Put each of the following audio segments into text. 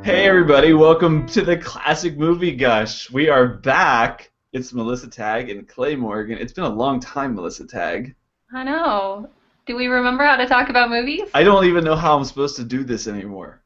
Hey everybody, welcome to the Classic Movie Gush. We are back. It's Melissa Tagg and Clay Morgan. It's been a long time, Melissa Tagg. I know. Do we remember how to talk about movies? I don't even know how I'm supposed to do this anymore.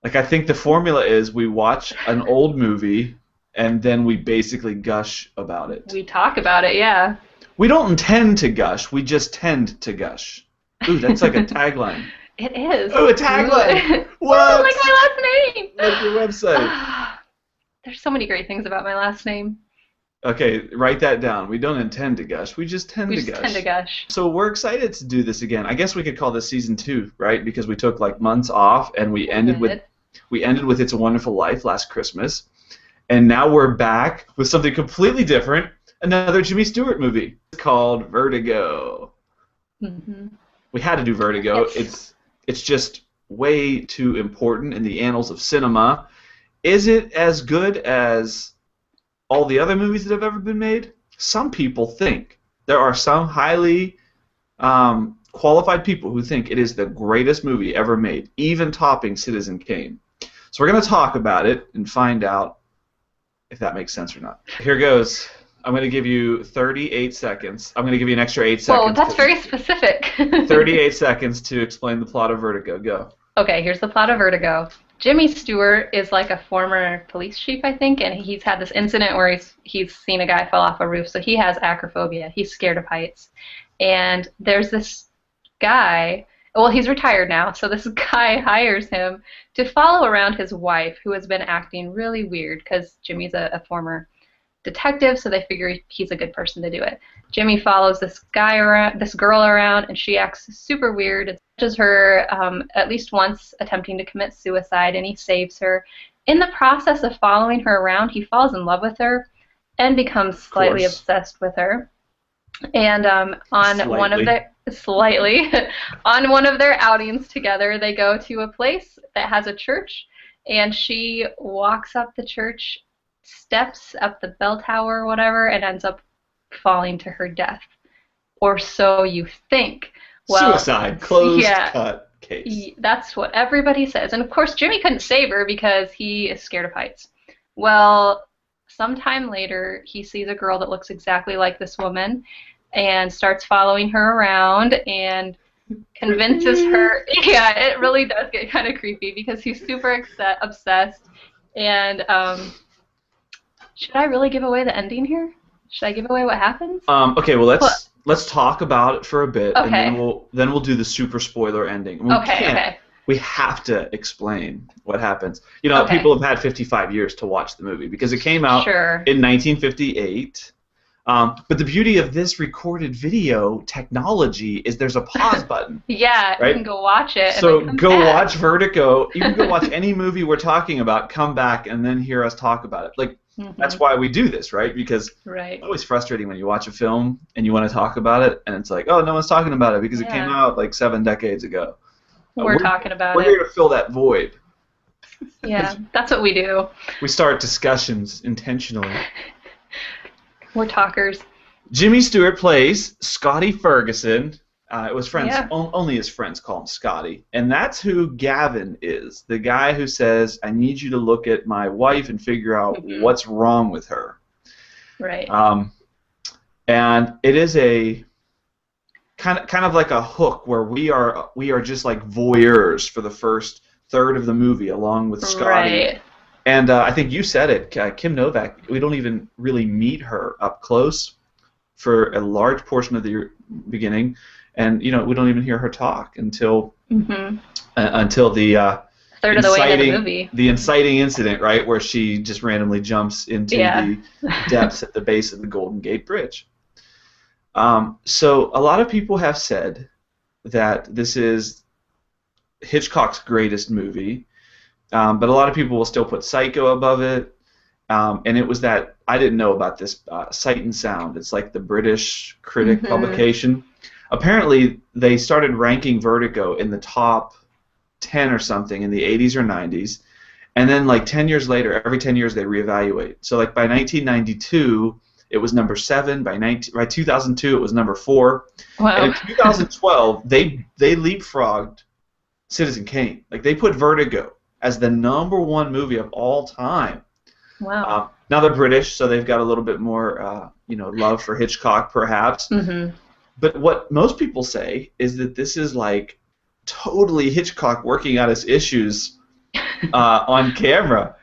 Like, I think the formula is we watch an old movie and then we basically gush about it. We talk about it, yeah. We don't intend to gush, we just tend to gush. Ooh, that's like a tagline. It is. Oh, a tagline! What? Oh, like my last name! Like your website. There's so many great things about my last name. Okay, write that down. We don't intend to gush, we just tend to gush. We just tend to gush. So we're excited to do this again. I guess we could call this season 2, right? Because we took like months off and we ended with It's a Wonderful Life last Christmas. And now we're back with something completely different, another Jimmy Stewart movie. It's called Vertigo. Mm-hmm. We had to do Vertigo. It's just way too important in the annals of cinema. Is it as good as all the other movies that have ever been made? Some people think. There are some highly qualified people who think it is the greatest movie ever made, even topping Citizen Kane. So we're going to talk about it and find out if that makes sense or not. Here goes. I'm going to give you 38 seconds. I'm going to give you an extra 8 seconds. Whoa, that's very specific. 38 seconds to explain the plot of Vertigo. Go. Okay, here's the plot of Vertigo. Jimmy Stewart is like a former police chief, I think, and he's had this incident where he's seen a guy fall off a roof, so he has acrophobia. He's scared of heights. And there's this guy, well, he's retired now, so this guy hires him to follow around his wife, who has been acting really weird because Jimmy's a former detective, so they figure he's a good person to do it. Jimmy follows this girl around, and she acts super weird. It catches her at least once attempting to commit suicide, and he saves her. In the process of following her around, he falls in love with her and becomes slightly obsessed with her. And on one of their outings together, they go to a place that has a church, and she walks up the church steps up the bell tower or whatever and ends up falling to her death. Or so you think. Well, suicide. Closed cut case. That's what everybody says. And of course Jimmy couldn't save her because he is scared of heights. Well, sometime later he sees a girl that looks exactly like this woman and starts following her around and convinces her. Yeah, it really does get kind of creepy because he's super obsessed. And should I really give away the ending here? Should I give away what happens? Okay, well let's talk about it for a bit, okay. And then we'll do the super spoiler ending. We have to explain what happens. You know, people have had 55 years to watch the movie because it came out in 1958. But the beauty of this recorded video technology is there's a pause button. Yeah, right? You can go watch it. So go watch Vertigo. You can go watch any movie we're talking about, come back, and then hear us talk about it. Like, that's why we do this, right? Because it's always frustrating when you watch a film and you want to talk about it, and it's like, oh, no one's talking about it because it came out like 7 decades ago. We're talking about it. We're here to fill that void. Yeah, that's what we do. We start discussions intentionally. We're talkers. Jimmy Stewart plays Scotty Ferguson. It was friends. Only his friends call him Scotty. And that's who Gavin is, the guy who says, I need you to look at my wife and figure out what's wrong with her. Right. And it is a kind of like a hook where we are just like voyeurs for the first third of the movie along with Scotty. Right. And I think you said it, Kim Novak, we don't even really meet her up close for a large portion of the beginning. And we don't even hear her talk until the third of the way into the movie. The inciting incident, right, where she just randomly jumps into the depths at the base of the Golden Gate Bridge. So a lot of people have said that this is Hitchcock's greatest movie, but a lot of people will still put Psycho above it. And it was that I didn't know about this Sight and Sound. It's like the British critic publication. Apparently, they started ranking Vertigo in the top 10 or something in the 80s or 90s, and then like 10 years later, every 10 years they reevaluate. So like by 1992, it was number 7. By 2002, it was number 4. Wow. And in 2012, they leapfrogged Citizen Kane. Like they put Vertigo as the #1 movie of all time. Wow. Now they're British, so they've got a little bit more, love for Hitchcock, perhaps. Mhm. But what most people say is that this is like totally Hitchcock working out his issues on camera.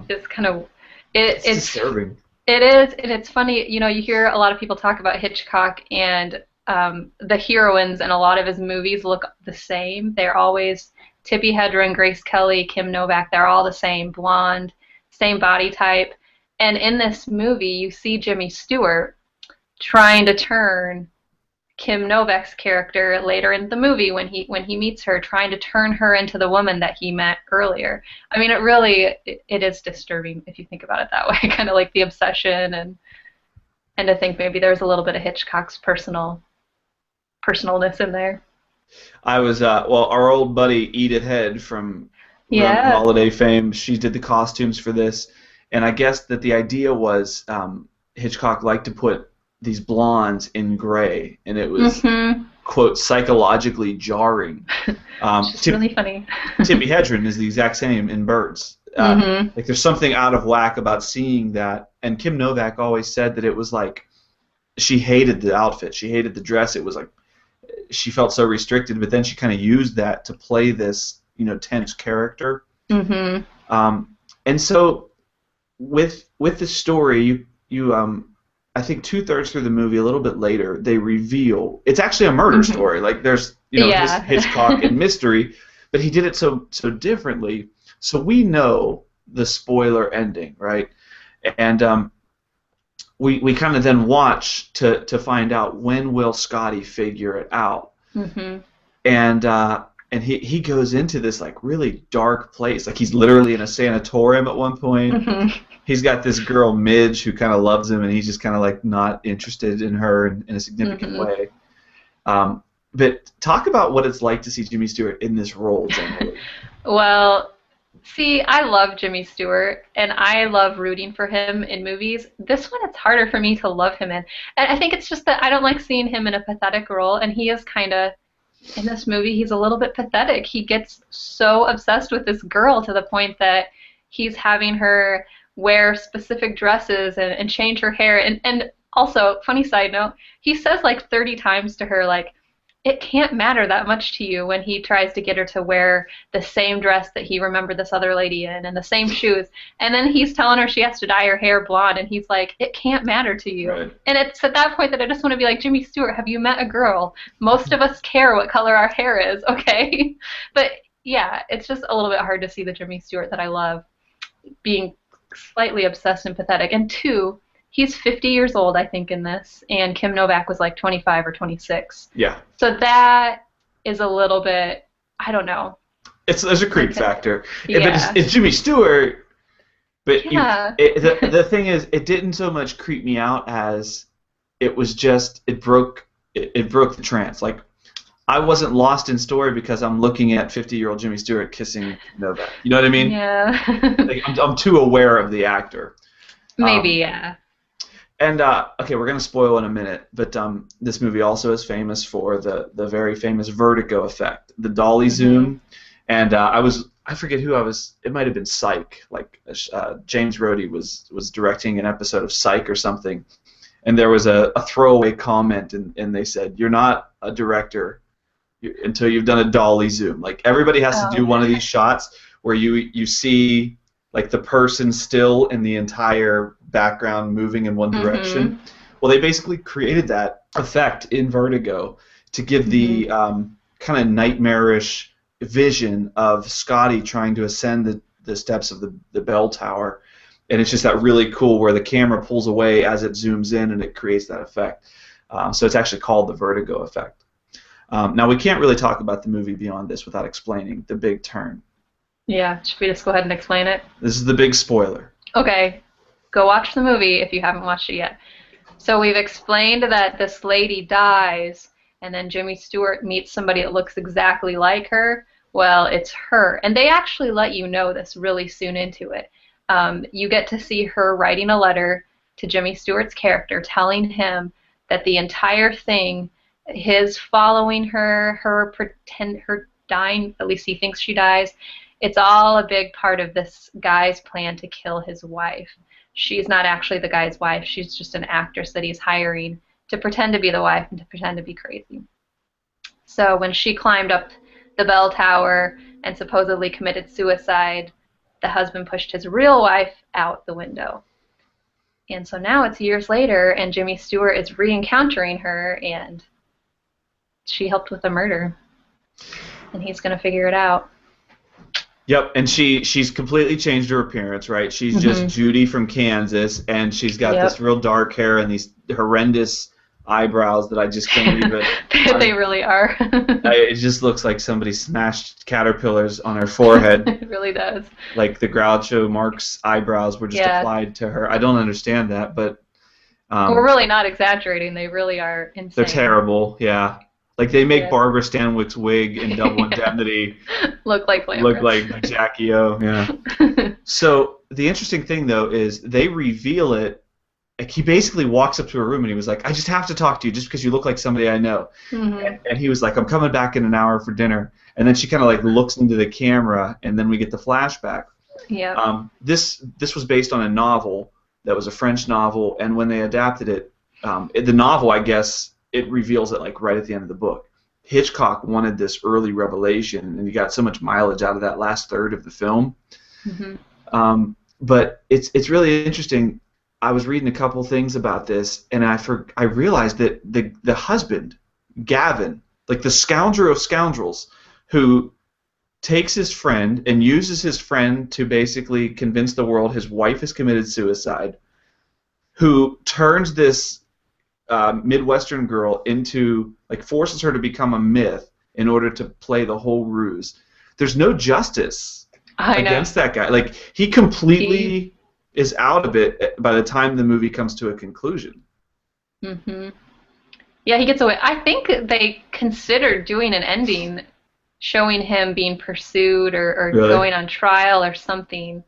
It's kind of It's disturbing. it is, and it's funny. You hear a lot of people talk about Hitchcock, and the heroines in a lot of his movies look the same. They're always Tippi Hedren, Grace Kelly, Kim Novak. They're all the same, blonde, same body type. And in this movie, you see Jimmy Stewart trying to turn Kim Novak's character later in the movie when he meets her, trying to turn her into the woman that he met earlier. I mean, it is disturbing if you think about it that way, kind of like the obsession and to think maybe there's a little bit of Hitchcock's personalness in there. I was our old buddy Edith Head from Roman Yeah. Holiday fame. She did the costumes for this, and I guess that the idea was Hitchcock liked to put these blondes in gray, and it was quote psychologically jarring. It's just really funny. Tippi Hedren is the exact same in Birds. Like there's something out of whack about seeing that, and Kim Novak always said that it was like she hated the outfit, she hated the dress. It was like she felt so restricted, but then she kind of used that to play this, tense character. And so with the story, you I think 2/3 through the movie, a little bit later, they reveal it's actually a murder story. Like there's this Hitchcock and mystery, but he did it so differently. So we know the spoiler ending, right? And we kind of then watch to find out when will Scotty figure it out. And he goes into this like really dark place. Like he's literally in a sanatorium at one point. He's got this girl Midge who kind of loves him, and he's just kind of like not interested in her in a significant way. But talk about what it's like to see Jimmy Stewart in this role generally. Well, see, I love Jimmy Stewart, and I love rooting for him in movies. This one, it's harder for me to love him in. And I think it's just that I don't like seeing him in a pathetic role, and he is kind of, in this movie, he's a little bit pathetic. He gets so obsessed with this girl to the point that he's having her wear specific dresses and change her hair. And also, funny side note, he says like 30 times to her, like, it can't matter that much to you when he tries to get her to wear the same dress that he remembered this other lady in and the same shoes. And then he's telling her she has to dye her hair blonde, and he's like, it can't matter to you. Right. And it's at that point that I just want to be like, Jimmy Stewart, have you met a girl? Most of us care what color our hair is, okay? But yeah, it's just a little bit hard to see the Jimmy Stewart that I love being slightly obsessed and pathetic. And two, he's 50 years old, I think, in this, and Kim Novak was like 25 or 26. Yeah. So that is a little bit, I don't know. There's a creep factor. Yeah. But it's Jimmy Stewart, but Yeah. the thing is, it didn't so much creep me out as it was just, it broke the trance. Like, I wasn't lost in story because I'm looking at 50-year-old Jimmy Stewart kissing Novak. You know what I mean? Yeah. Like, I'm too aware of the actor. Maybe, yeah. And okay, we're gonna spoil in a minute, but this movie also is famous for the very famous Vertigo effect, the dolly zoom. And I forget who I was. It might have been Psych. Like James Rhodey was directing an episode of Psych or something, and there was a throwaway comment, and they said, "You're not a director until you've done a dolly zoom." Like everybody has to do one of these shots where you see like the person still in the entire background moving in one direction. Well, they basically created that effect in Vertigo to give the kind of nightmarish vision of Scotty trying to ascend the steps of the bell tower. And it's just that really cool where the camera pulls away as it zooms in and it creates that effect. So it's actually called the Vertigo effect. Now, we can't really talk about the movie beyond this without explaining the big turn. Yeah, should we just go ahead and explain it? This is the big spoiler. Okay, go watch the movie if you haven't watched it yet. So we've explained that this lady dies, and then Jimmy Stewart meets somebody that looks exactly like her. Well, it's her. And they actually let you know this really soon into it. You get to see her writing a letter to Jimmy Stewart's character telling him that the entire thing, his following her dying, at least he thinks she dies, it's all a big part of this guy's plan to kill his wife. She's not actually the guy's wife. She's just an actress that he's hiring to pretend to be the wife and to pretend to be crazy. So when she climbed up the bell tower and supposedly committed suicide, the husband pushed his real wife out the window. And so now it's years later, and Jimmy Stewart is re-encountering her, and she helped with the murder. And he's going to figure it out. Yep, and she's completely changed her appearance, right? She's just Judy from Kansas, and she's got this real dark hair and these horrendous eyebrows that I just can't even... They really are. It just looks like somebody smashed caterpillars on her forehead. It really does. Like the Groucho Marx eyebrows were just applied to her. I don't understand that, but... we're really not exaggerating. They really are insane. They're terrible, yeah. Like they make Barbara Stanwyck's wig in Double Indemnity look like Jackie O. Yeah. So the interesting thing though is they reveal it. Like he basically walks up to her room and he was like, "I just have to talk to you just because you look like somebody I know." And he was like, "I'm coming back in an hour for dinner." And then she kind of like looks into the camera, and then we get the flashback. Yeah. This was based on a novel that was a French novel, and when they adapted it, the novel, I guess, it reveals it like right at the end of the book. Hitchcock wanted this early revelation, and he got so much mileage out of that last third of the film. But it's really interesting. I was reading a couple things about this, and I realized that the husband, Gavin, like the scoundrel of scoundrels, who takes his friend and uses his friend to basically convince the world his wife has committed suicide, who turns this Midwestern girl into, like, forces her to become a myth in order to play the whole ruse. There's no justice against that guy. Like, he completely is out of it by the time the movie comes to a conclusion. Yeah, he gets away. I think they considered doing an ending showing him being pursued or going on trial or something,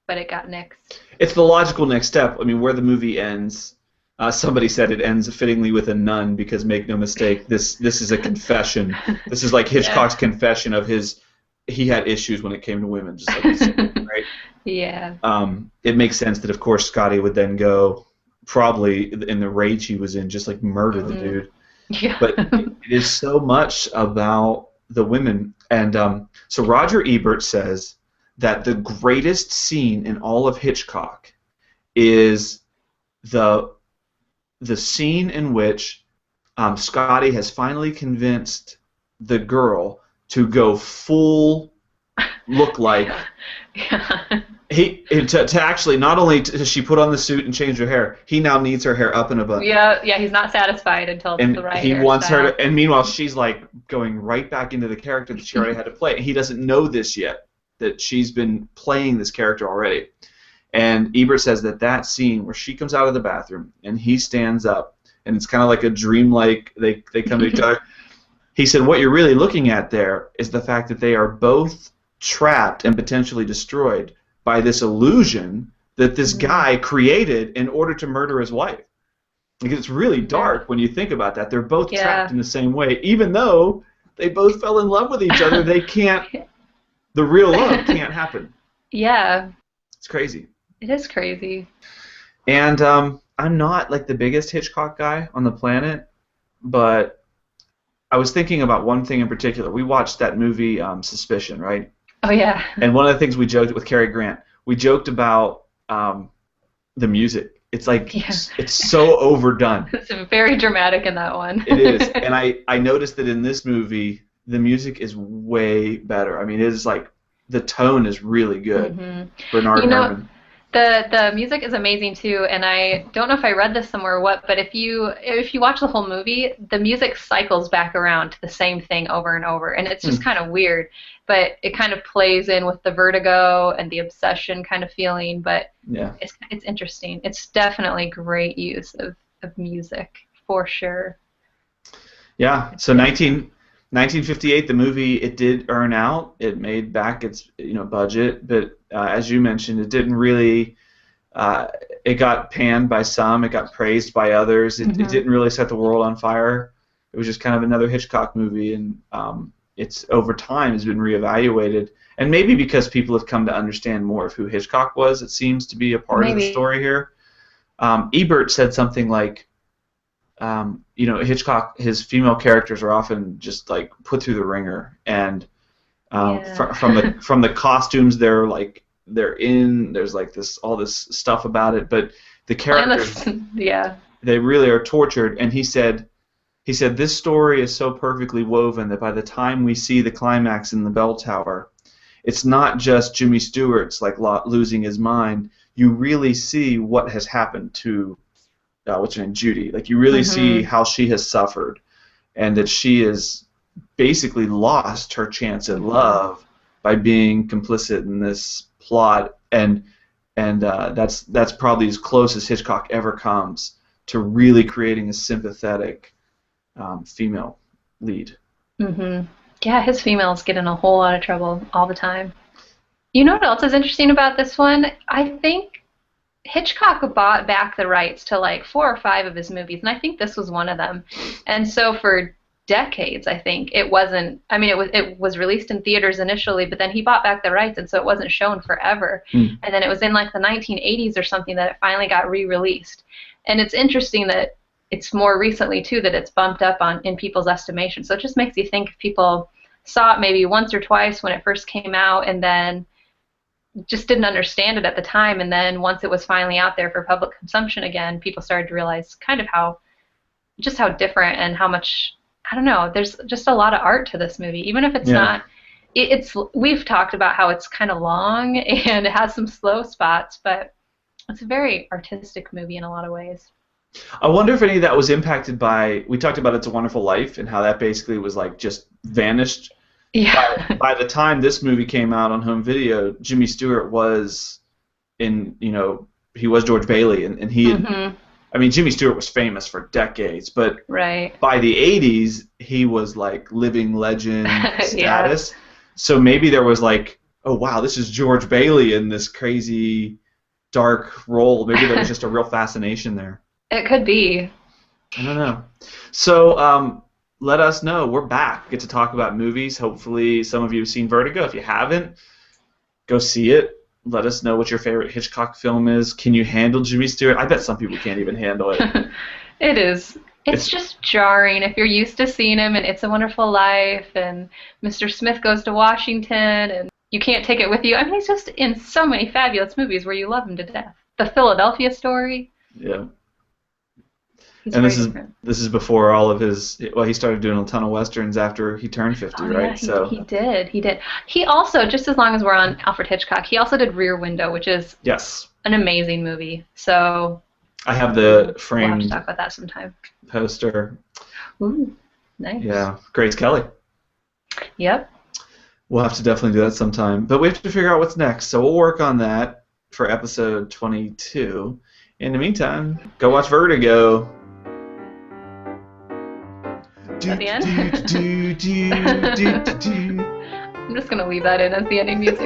but it got nixed. It's the logical next step. I mean, where the movie ends, somebody said it ends fittingly with a nun because, make no mistake, this is a confession. This is like Hitchcock's confession of he had issues when it came to women, just like this, right? Yeah. It makes sense that, of course, Scotty would then go, probably in the rage he was in, just like murder the dude. Yeah. But it is so much about the women. And so Roger Ebert says that the greatest scene in all of Hitchcock is the scene in which Scotty has finally convinced the girl to go full look like. To actually, not only does she put on the suit and change her hair, he now needs her hair up in a bun. Yeah, he's not satisfied until it's the right he wants her to, and meanwhile she's like going right back into the character that she already had to play. He doesn't know this yet, that she's been playing this character already. And Ebert says that scene where she comes out of the bathroom and he stands up, and it's kind of like a dreamlike, they come to each other. He said, what you're really looking at there is the fact that they are both trapped and potentially destroyed by this illusion that this guy created in order to murder his wife. Like, it's really dark when you think about that. They're both trapped in the same way. Even though they both fell in love with each other, they can't, the real love can't happen. Yeah. It's crazy. It is crazy. And I'm not like the biggest Hitchcock guy on the planet, but I was thinking about one thing in particular. We watched that movie Suspicion, right? Oh, yeah. And one of the things we joked with Cary Grant, we joked about the music. It's like, it's so overdone. It's very dramatic in that one. It is. And I noticed that in this movie, the music is way better. I mean, it is like, the tone is really good. Bernard Herrmann. The music is amazing too, and I don't know if I read this somewhere or what, but if you watch the whole movie, the music cycles back around to the same thing over and over, and it's just kind of weird, but it kind of plays in with the vertigo and the obsession kind of feeling, but it's interesting. It's definitely great use of music, for sure. Yeah, so 1958, the movie, it did earn out. It made back its budget, but as you mentioned, it didn't really. It got panned by some. It got praised by others. It didn't really set the world on fire. It was just kind of another Hitchcock movie, and it's over time has been reevaluated, and maybe because people have come to understand more of who Hitchcock was, it seems to be a part of the story here. Ebert said something like, Hitchcock, his female characters are often just like put through the ringer, and from the costumes they're in, there's like all this stuff about it, but the characters, they really are tortured. And he said this story is so perfectly woven that by the time we see the climax in the bell tower, it's not just Jimmy Stewart's like losing his mind. You really see what has happened to what's her name, Judy. Like, you really see how she has suffered, and that she has basically lost her chance at love by being complicit in this plot, and that's probably as close as Hitchcock ever comes to really creating a sympathetic female lead. Yeah, his females get in a whole lot of trouble all the time. You know what else is interesting about this one? I think Hitchcock bought back the rights to like 4 or 5 of his movies, and I think this was one of them. And so for decades, I think it wasn't. I mean, it was released in theaters initially, but then he bought back the rights, and so it wasn't shown forever. And then it was in like the 1980s or something that it finally got re-released. And it's interesting that it's more recently too that it's bumped up in people's estimation. So it just makes you think if people saw it maybe once or twice when it first came out, and then just didn't understand it at the time, and then once it was finally out there for public consumption again, people started to realize kind of how different and how much, I don't know, there's just a lot of art to this movie, even if it's not, we've talked about how it's kind of long and it has some slow spots, but it's a very artistic movie in a lot of ways. I wonder if any of that was impacted by, we talked about It's a Wonderful Life and how that basically was like just vanished. Yeah. By the time this movie came out on home video, Jimmy Stewart was he was George Bailey, and he had, I mean, Jimmy Stewart was famous for decades, but by the 80s, he was like living legend status. So maybe there was like, oh wow, this is George Bailey in this crazy dark role. Maybe there was just a real fascination there. It could be. I don't know. So let us know. We're back. We get to talk about movies. Hopefully some of you have seen Vertigo. If you haven't, go see it. Let us know what your favorite Hitchcock film is. Can you handle Jimmy Stewart? I bet some people can't even handle it. It is. It's just jarring if you're used to seeing him in It's a Wonderful Life and Mr. Smith Goes to Washington, and you can't take it with you. I mean, he's just in so many fabulous movies where you love him to death. The Philadelphia Story. Yeah. He's and this is before all of his. Well, he started doing a ton of westerns after he turned 50, right? Yeah, he did. He also, just as long as we're on Alfred Hitchcock, he also did Rear Window, which is an amazing movie. So I have the framed. We'll have to talk about that sometime. Poster. Ooh, nice. Yeah, Grace Kelly. Yep. We'll have to definitely do that sometime, but we have to figure out what's next. So we'll work on that for episode 22. In the meantime, go watch Vertigo. At the end? I'm just going to leave that in as the ending music.